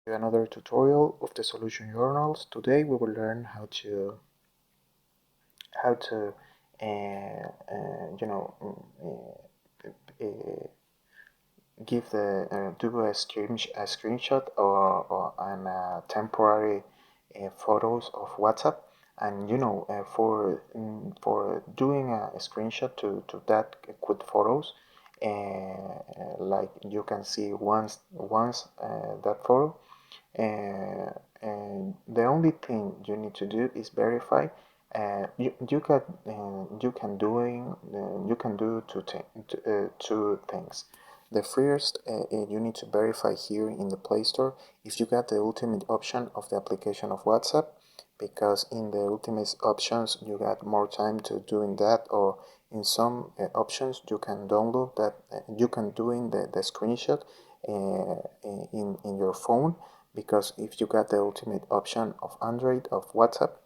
Another tutorial of the solution journals. Today we will learn how to you know give the do a screenshot or an temporary photos of WhatsApp, and for doing a screenshot to that quick photos, like you can see once that photo, and the only thing you need to do is verify. You can do two things. The first, you need to verify here in the Play Store if you got the ultimate option of the application of WhatsApp, because in the ultimate options you got more time to doing that, or in some options you can download that, you can doing the screenshot in your phone, because if you got the ultimate option of Android of WhatsApp,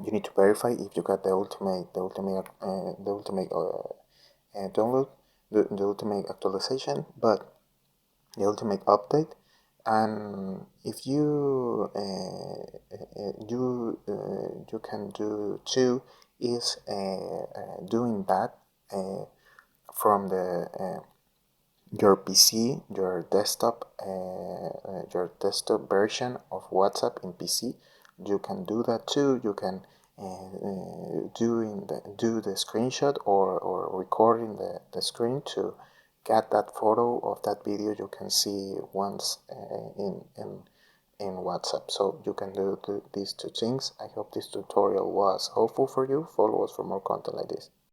you need to verify if you got the ultimate download, the ultimate actualization, but the ultimate update. And if you can do too is doing that from the your PC, your desktop version of WhatsApp in PC. You can do that too. You can do the screenshot or recording the screen to get that photo of that video you can see once in WhatsApp. So you can do these two things. I hope this tutorial was helpful for you. Follow us for more content like this.